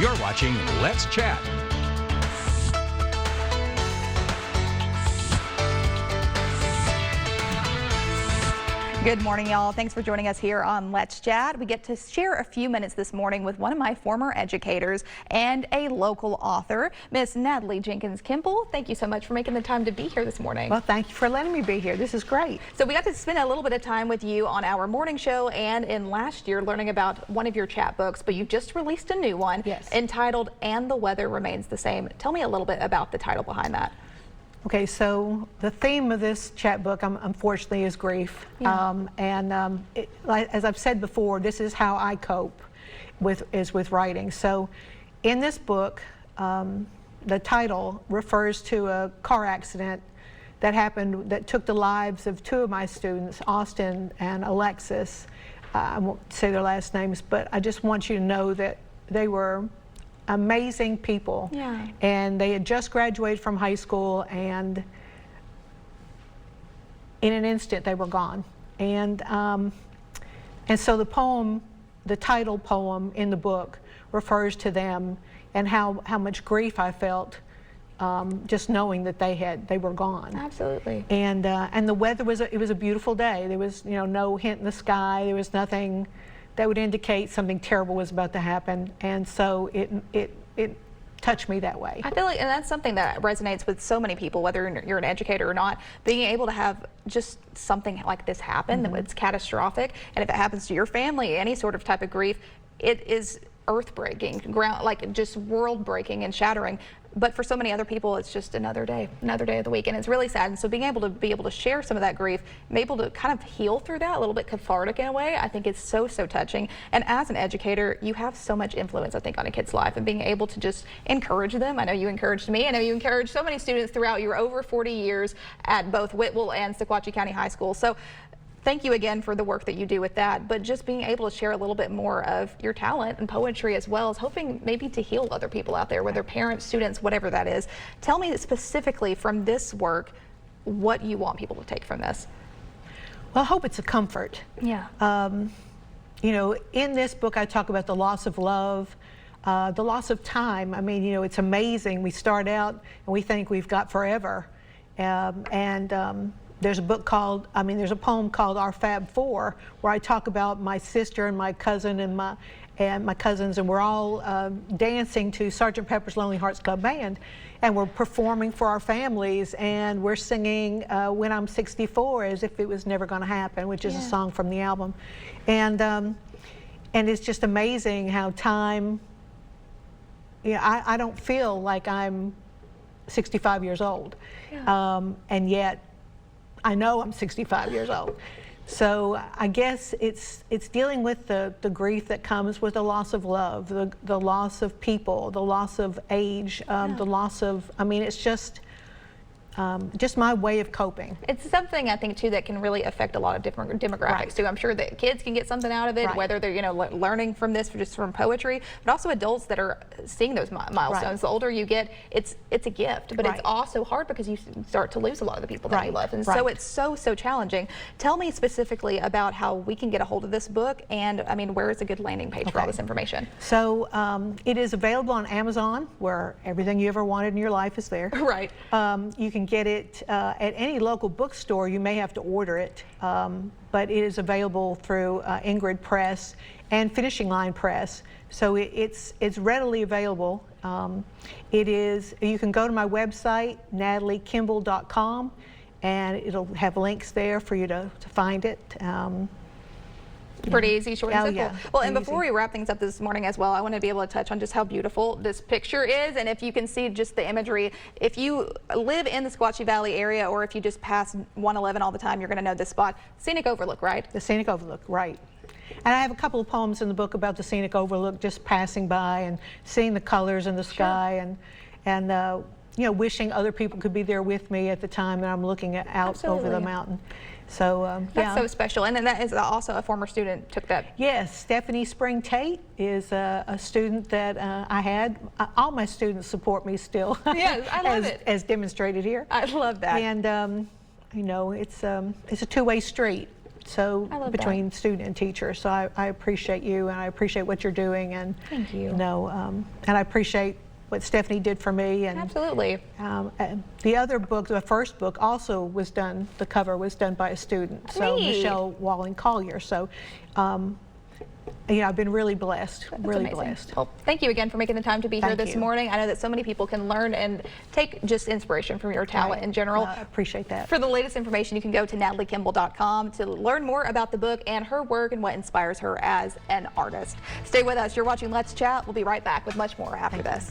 You're watching Let's Chat. Good morning, y'all. Thanks for joining us here on Let's Chat. We get to share a few minutes this morning with one of my former educators and a local author, Miss Natalie Kimbell. Thank you so much for making the time to be here this morning. Well, thank you for letting me be here. This is great. So we got to spend a little bit of time with you on our morning show and in last year learning about one of your chat books, but you've just released a new one entitled And the Weather Remains the Same. Tell me a little bit about the title behind that. Okay, so the theme of this chat book, unfortunately, is grief. Yeah. As I've said before, this is how I cope with writing. So in this book, the title refers to a car accident that happened that took the lives of two of my students, Austin and Alexis. I won't say their last names, but I just want you to know that they were amazing people. Yeah. And they had just graduated from high school, and in an instant they were gone. And so the poem, the title poem in the book, refers to them and how much grief I felt just knowing that they were gone. Absolutely. And the weather was it was a beautiful day. There was no hint in the sky. There was nothing that would indicate something terrible was about to happen, and so it touched me that way. I feel like, and that's something that resonates with so many people, whether you're an educator or not, being able to have just something like this happen, that it's catastrophic, and if it happens to your family, any sort of type of grief, it is earth-breaking, just world-breaking and shattering. But for so many other people, it's just another day of the week, and it's really sad. And so being able to share some of that grief, be able to kind of heal through that, a little bit cathartic in a way, I think is so touching. And as an educator, you have so much influence, I think, on a kid's life, and being able to just encourage them. I know you encouraged me. I know you encouraged so many students throughout your over 40 years at both Whitwell and Sequatchie County High School. So thank you again for the work that you do with that, but just being able to share a little bit more of your talent and poetry as well as hoping maybe to heal other people out there, whether parents, students, whatever that is. Tell me specifically from this work what you want people to take from this. Well, I hope it's a comfort. Yeah. In this book I talk about the loss of love, the loss of time. I mean, it's amazing. We start out and we think we've got forever. There's a poem called Our Fab Four, where I talk about my sister and my cousin and my cousins, and we're all dancing to Sgt. Pepper's Lonely Hearts Club Band, and we're performing for our families, and we're singing When I'm 64 as if it was never going to happen, which is a song from the album. And it's just amazing how time, I don't feel like I'm 65 years old, and yet I know I'm 65 years old. So I guess it's dealing with the grief that comes with the loss of love, the loss of people, the loss of age, the loss of, it's just my way of coping. It's something I think too that can really affect a lot of different demographics too. I'm sure that kids can get something out of it, whether they're learning from this just from poetry, but also adults that are seeing those milestones. The older you get, it's a gift, but it's also hard because you start to lose a lot of the people that you love, and so it's so challenging. Tell me specifically about how we can get a hold of this book, and where is a good landing page for all this information? So it is available on Amazon, where everything you ever wanted in your life is there. Right. You can get it at any local bookstore. You may have to order it, but it is available through Ingrid Press and Finishing Line Press. So it's readily available. You can go to my website, nataliekimbell.com, and it'll have links there for you to find it. Pretty easy, short and simple. Yeah, well, and before we wrap things up this morning as well, I want to be able to touch on just how beautiful this picture is, and if you can see just the imagery. If you live in the Sequatchie Valley area, or if you just pass 111 all the time, you're going to know this spot. Scenic Overlook, right? The Scenic Overlook, right. And I have a couple of poems in the book about the Scenic Overlook, just passing by and seeing the colors in the sky, and wishing other people could be there with me at the time that I'm looking out over the mountain. So that's so special. And then that is also a former student took that. Yes, Stephanie Spring Tate is a student that I had. All my students support me still. Yes, I love it. As demonstrated here. I love that. And it's a two-way street. so I love between student and teacher. So I appreciate you, and I appreciate what you're doing, and Thank you. You know, and I appreciate what Stephanie did for me. And Absolutely. and the other book, the first book, also was done. The cover was done by a student, so Neat. Michelle Walling Collier. So. I've been really blessed, That's really amazing. blessed. Well, thank you again for making the time to be here Thank this you. morning. I know that so many people can learn and take just inspiration from your talent Right. in general. I appreciate that. For the latest information, you can go to nataliekimbell.com to learn more about the book and her work and what inspires her as an artist. Stay with us. You're watching Let's Chat. We'll be right back with much more after this.